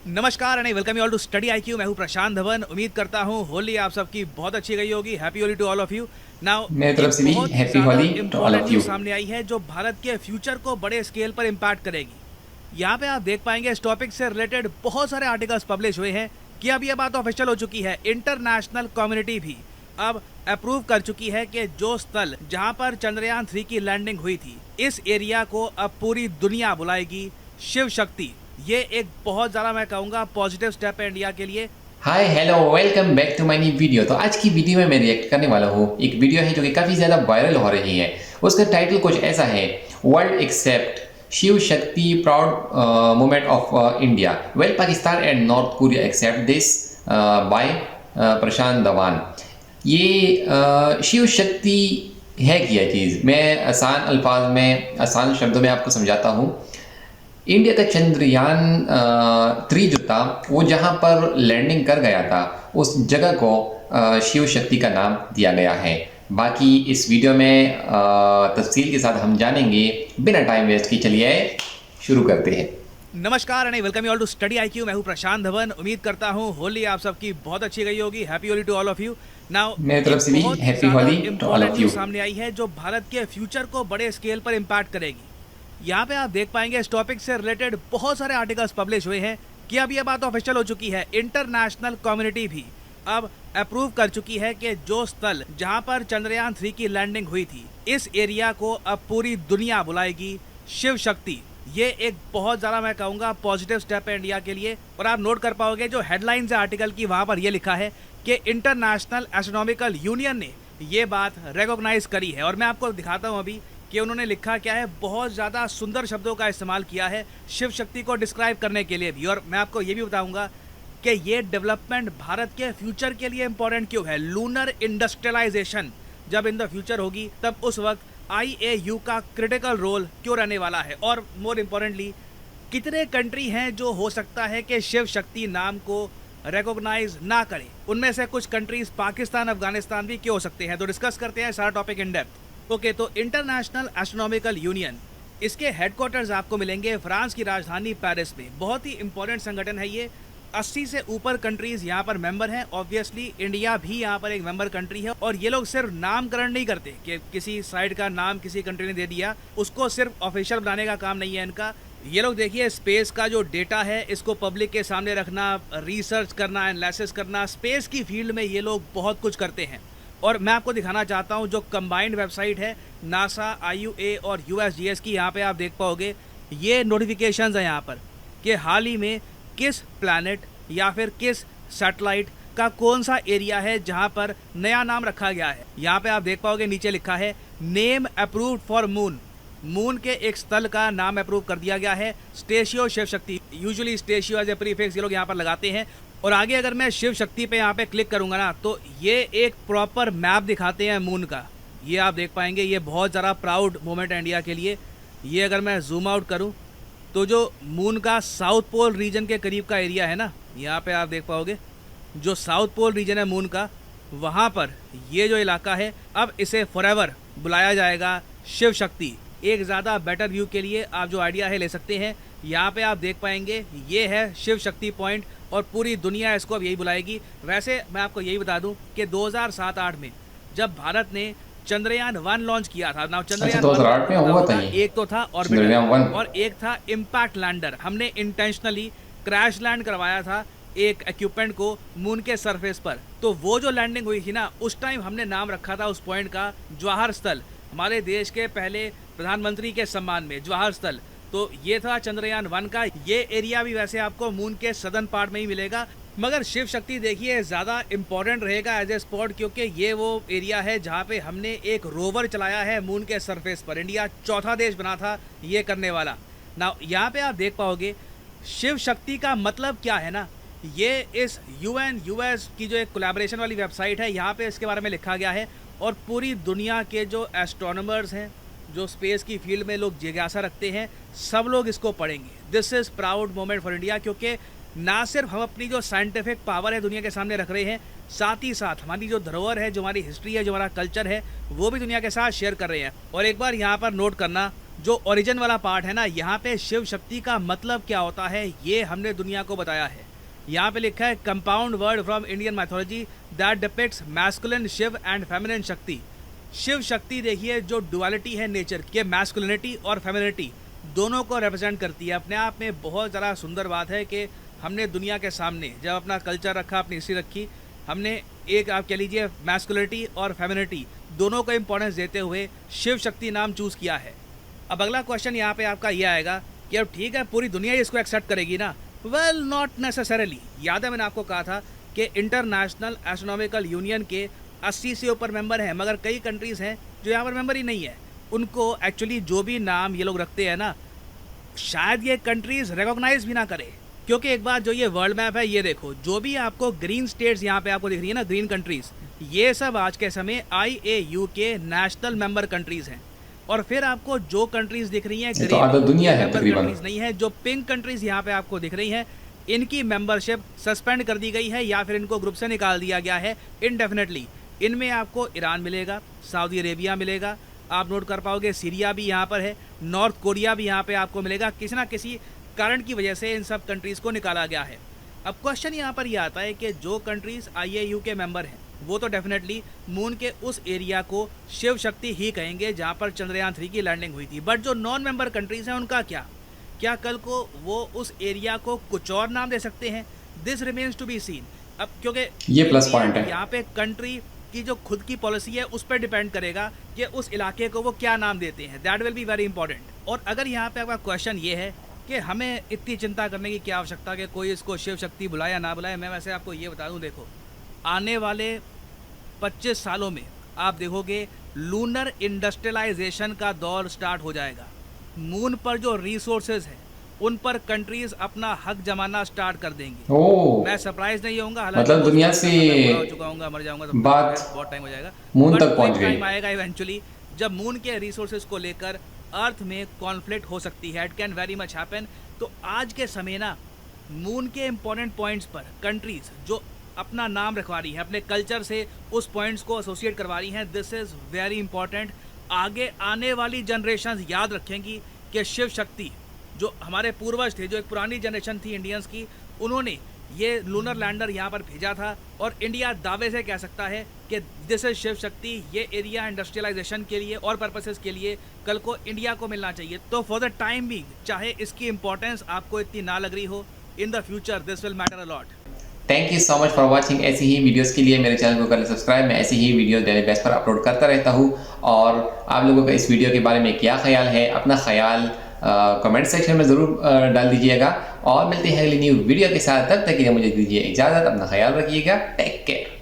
नमस्कार and welcome you all to Study IQ. मैं हूं प्रशांत धवन। उम्मीद करता हूं होली आप सबकी बहुत अच्छी गई होगी। Happy Holi to all of you. Now मेरी तरफ से भी बहुत ही हैप्पी ज़्यादा Holi to all important of you. News सामने आई है जो भारत के फ्यूचर को बड़े स्केल पर इम्पैक्ट करेगी। यहाँ पे आप देख पाएंगे इस टॉपिक से रिलेटेड बहुत सारे आर्टिकल्स पब्लिश हुए हैं कि अब यह बात ऑफिशियल हो चुकी है। इंटरनेशनल कम्युनिटी भी अब अप्रूव कर चुकी है कि जो स्थल जहां पर चंद्रयान 3 की लैंडिंग हुई थी, इस एरिया को अब पूरी दुनिया बुलाएगी शिव शक्ति। ये एक बहुत ज़्यादा मैं कहूँगा पॉजिटिव स्टेप है इंडिया के लिए। Hi hello welcome back to my new video. तो आज की वीडियो में मैं रिएक्ट करने वाला हूँ एक वीडियो है जो कि काफ़ी ज़्यादा वायरल हो रही है। उसका टाइटल कुछ ऐसा है, world except Shiv Shakti proud moment of India, well Pakistan and North Korea except this by Prashant Dhawan. ये शिव शक्ति है क्या चीज़, मैं आसान अल्फाज में आसान शब्दों में आपको समझाता हूँ। इंडिया का चंद्रयान 3 जो था वो जहाँ पर लैंडिंग कर गया था उस जगह को शिव शक्ति का नाम दिया गया है। बाकी इस वीडियो में तफसील के साथ हम जानेंगे। बिना टाइम वेस्ट की चलिए शुरू करते हैं। नमस्कार and welcome you all to Study IQ. मैं हूं प्रशांत धवन। उम्मीद करता हूं होली आप सबकी बहुत अच्छी गई होगी। Happy Holi to all of you. Now मेरी तरफ से भी happy Holi to all of you. सामने आई है जो भारत के फ्यूचर को बड़े स्केल पर इम्पैक्ट करेगी। यहाँ पे आप देख पाएंगे इस टॉपिक से रिलेटेड बहुत सारे आर्टिकल्स पब्लिश हुए हैं कि अब यह बात ऑफिशियल हो चुकी है। इंटरनेशनल कम्युनिटी भी अब अप्रूव कर चुकी है कि जो स्थल जहां पर चंद्रयान 3 की लैंडिंग हुई थी, इस एरिया को अब पूरी दुनिया बुलाएगी शिव शक्ति। ये एक बहुत ज़्यादा मैं कहूँगा पॉजिटिव स्टेप है इंडिया के लिए। और आप नोट कर पाओगे जो हेडलाइंस है आर्टिकल की, वहाँ पर यह लिखा है कि इंटरनेशनल एस्ट्रोनॉमिकल यूनियन ने ये बात रिकॉग्नाइज करी है। और मैं आपको दिखाता हूँ अभी कि उन्होंने लिखा क्या है। बहुत ज़्यादा सुंदर शब्दों का इस्तेमाल किया है शिव शक्ति को डिस्क्राइब करने के लिए भी। और मैं आपको ये भी बताऊंगा कि ये डेवलपमेंट भारत के फ्यूचर के लिए इंपॉर्टेंट क्यों है। लूनर इंडस्ट्रियलाइजेशन जब इन द फ्यूचर होगी तब उस वक्त IAU का क्रिटिकल रोल क्यों रहने वाला है। और मोर इम्पोर्टेंटली कितने कंट्री हैं जो हो सकता है कि शिव शक्ति नाम को रिकॉग्नाइज ना करें। उनमें से कुछ कंट्रीज पाकिस्तान, अफगानिस्तान भी क्यों हो सकते हैं। तो डिस्कस करते हैं सारा टॉपिक इन डेप्थ। ओके, तो इंटरनेशनल एस्ट्रोनॉमिकल यूनियन, इसके हेडक्वार्टर्स आपको मिलेंगे फ्रांस की राजधानी पेरिस में। बहुत ही इंपॉर्टेंट संगठन है ये। 80 से ऊपर कंट्रीज यहाँ पर मेंबर हैं। ऑब्वियसली इंडिया भी यहाँ पर एक मेंबर कंट्री है। और ये लोग सिर्फ नामकरण नहीं करते कि किसी साइड का नाम किसी कंट्री ने दे दिया, उसको सिर्फ ऑफिशियल बनाने का काम नहीं है इनका। ये लोग देखिए स्पेस का जो डेटा है इसको पब्लिक के सामने रखना, रिसर्च करना, एनालिसिस करना, स्पेस की फील्ड में ये लोग बहुत कुछ करते हैं। और मैं आपको दिखाना चाहता हूं जो कंबाइंड वेबसाइट है नासा, IUA और USGS की, यहाँ पे आप देख पाओगे ये नोटिफिकेशंस है यहाँ पर कि हाल ही में किस प्लैनेट या फिर किस सैटेलाइट का कौन सा एरिया है जहाँ पर नया नाम रखा गया है। यहाँ पे आप देख पाओगे नीचे लिखा है name approved for moon. Moon के एक स्थल का नाम अप्रूव कर दिया गया है, स्टेशियो Shiv Shakti. Usually स्टेशियो as a prefix ये लोग यहाँ पर लगाते हैं। और आगे अगर मैं शिव शक्ति पे यहाँ पे क्लिक करूँगा ना तो ये एक प्रॉपर मैप दिखाते हैं मून का। ये आप देख पाएंगे, ये बहुत ज़्यादा प्राउड मोमेंट है इंडिया के लिए। ये अगर मैं जूम आउट करूँ तो जो मून का साउथ पोल रीजन के करीब का एरिया है ना, यहाँ पे आप देख पाओगे जो साउथ पोल रीजन है मून का, वहाँ पर ये जो इलाका है अब इसे फॉरएवर बुलाया जाएगा शिव शक्ति। एक ज़्यादा बेटर व्यू के लिए आप जो आइडिया है ले सकते हैं। यहाँ पे आप देख पाएंगे ये है शिव शक्ति पॉइंट और पूरी दुनिया इसको अब यही बुलाएगी। वैसे मैं आपको यही बता दूं कि 2007-8 में जब भारत ने चंद्रयान 1 लॉन्च किया था ना, चंद्रयान 2008 में हुआ था। एक तो था ऑर्बिटर और एक था इम्पैक्ट लैंडर। हमने इंटेंशनली क्रैश लैंड करवाया था एक इक्विपमेंट को मून के सरफेस पर। तो वो जो लैंडिंग हुई थी ना, उस टाइम हमने नाम रखा था उस पॉइंट का जवाहर स्थल। हमारे देश के पहले प्रधानमंत्री के सम्मान में जवाहर स्थल। तो ये था चंद्रयान 1 का। ये एरिया भी वैसे आपको मून के सदर्न पार्ट में ही मिलेगा, मगर शिव शक्ति देखिए ज़्यादा इम्पोर्टेंट रहेगा एज ए स्पॉट, क्योंकि ये वो एरिया है जहाँ पे हमने एक रोवर चलाया है मून के सरफेस पर। इंडिया चौथा देश बना था ये करने वाला ना। यहाँ पे आप देख पाओगे शिव शक्ति का मतलब क्या है ना। ये इस UN US की जो एक कोलैबोरेशन वाली वेबसाइट है, यहाँ पे इसके बारे में लिखा गया है। और पूरी दुनिया के जो एस्ट्रोनॉमर्स हैं, जो स्पेस की फील्ड में लोग जिज्ञासा रखते हैं, सब लोग इसको पढ़ेंगे। This is proud moment for India, क्योंकि ना सिर्फ हम अपनी जो साइंटिफिक पावर है दुनिया के सामने रख रहे हैं, साथ ही साथ हमारी जो धरोहर है, जो हमारी हिस्ट्री है, जो हमारा कल्चर है, वो भी दुनिया के साथ शेयर कर रहे हैं। और एक बार यहाँ पर नोट करना जो ओरिजिन वाला पार्ट है ना, यहाँ पे शिव शक्ति का मतलब क्या होता है ये हमने दुनिया को बताया है। यहाँ पे लिखा है compound word from Indian mythology that depicts masculine Shiva and feminine Shakti. Shiva शक्ति देखिए जो डुअलिटी है नेचर के, मैस्कुलिनिटी और फेमिनिटी दोनों को रिप्रेजेंट करती है। अपने आप में बहुत ज़्यादा सुंदर बात है कि हमने दुनिया के सामने जब अपना कल्चर रखा, अपनी हिस्ट्री रखी, हमने एक आप कह लीजिए मैस्कुलिनिटी और फेमिनिटी दोनों को इम्पोर्टेंस देते हुए शिव शक्ति नाम चूज़ किया है। अब अगला क्वेश्चन यहाँ पे आपका ये आएगा कि अब ठीक है पूरी दुनिया ही इसको एक्सेप्ट करेगी ना? Well not necessarily. याद है मैंने आपको कहा था कि इंटरनेशनल एस्ट्रोनॉमिकल यूनियन के 80 से ऊपर मेंबर हैं, मगर कई कंट्रीज़ हैं जो यहाँ पर मेंबर ही नहीं है। उनको एक्चुअली जो भी नाम ये लोग रखते हैं ना, शायद ये कंट्रीज़ रिकॉग्नाइज भी ना करें। क्योंकि एक बार जो ये वर्ल्ड मैप है ये देखो, जो भी आपको ग्रीन स्टेट्स यहाँ पे आपको दिख रही है ना, ग्रीन कंट्रीज़, ये सब आज के समय IAU के नेशनल मेंबर कंट्रीज़ हैं। और फिर आपको जो कंट्रीज़ दिख रही हैं तो आधा दुनिया है तकरीबन, कंट्रीज़ नहीं है। जो पिंक कंट्रीज़ यहाँ पे आपको दिख रही हैं, इनकी मेंबरशिप सस्पेंड कर दी गई है या फिर इनको ग्रुप से निकाल दिया गया है इनडेफिनेटली। इनमें आपको ईरान मिलेगा, सऊदी अरेबिया मिलेगा, आप नोट कर पाओगे सीरिया भी यहाँ पर है, नॉर्थ कोरिया भी यहाँ पे आपको मिलेगा। किसी ना किसी कारण की वजह से इन सब कंट्रीज़ को निकाला गया है। अब क्वेश्चन यहाँ पर यह आता है कि जो कंट्रीज़ IAU के मेंबर हैं वो तो डेफिनेटली मून के उस एरिया को शिव शक्ति ही कहेंगे जहाँ पर चंद्रयान 3 की लैंडिंग हुई थी। बट जो नॉन मेंबर कंट्रीज़ हैं उनका क्या कल को वो उस एरिया को कुछ और नाम दे सकते हैं? This remains to be seen. अब क्योंकि ये प्लस पॉइंट है, यहाँ पे कंट्री की जो खुद की पॉलिसी है उस पर डिपेंड करेगा कि उस इलाके को वो क्या नाम देते हैं। That will be very important. और अगर यहाँ पे आपका क्वेश्चन ये है कि हमें इतनी चिंता करने की क्या आवश्यकता कि कोई इसको शिव शक्ति बुलाए या ना बुलाए, मैं वैसे आपको ये बता दूं, देखो आने वाले 25 सालों में आप देखोगे लूनर इंडस्ट्रियलाइजेशन का दौर स्टार्ट हो जाएगा। मून पर जो रिसोर्सेज हैं उन पर कंट्रीज अपना हक जमाना स्टार्ट कर देंगे। मैं सरप्राइज नहीं होऊंगा, मतलब दुनिया से हो चुका हूँ, मर जाऊंगा तो बात बहुत टाइम हो जाएगा, मून तक पहुंच गई। टाइम आएगा इवेंचुअली जब मून के रिसोर्सेज को लेकर अर्थ में कॉन्फ्लिक्ट हो सकती है। It can very much happen. तो आज के समय ना मून के इंपॉर्टेंट पॉइंट्स पर कंट्रीज जो अपना नाम रखवा रही है, अपने कल्चर से उस पॉइंट्स को एसोसिएट करवा रही हैं, दिस इज़ वेरी इंपॉर्टेंट। आगे आने वाली जनरेशन याद रखेंगी कि शिव शक्ति जो हमारे पूर्वज थे, जो एक पुरानी जनरेशन थी इंडियंस की, उन्होंने ये लूनर लैंडर यहाँ पर भेजा था। और इंडिया दावे से कह सकता है कि दिस इज शिव शक्ति। ये एरिया इंडस्ट्रियलाइजेशन के लिए और पर्पसेस के लिए कल को इंडिया को मिलना चाहिए। तो फॉर द टाइम बीइंग, चाहे इसकी इंपॉर्टेंस आपको इतनी ना लग रही हो, in the future this will matter a lot. Thank you so much for watching. ऐसी ही वीडियोस के लिए मेरे चैनल को कर सब्सक्राइब। मैं ऐसी ही वीडियो डेली बेस पर अपलोड करता रहता हूँ। और आप लोगों का इस वीडियो के बारे में क्या ख्याल है, अपना ख्याल कमेंट सेक्शन में ज़रूर डाल दीजिएगा। और मिलते हैं अगली न्यू वीडियो के साथ, तब तक के लिए मुझे दीजिए इजाज़त। अपना ख्याल रखिएगा। Take care.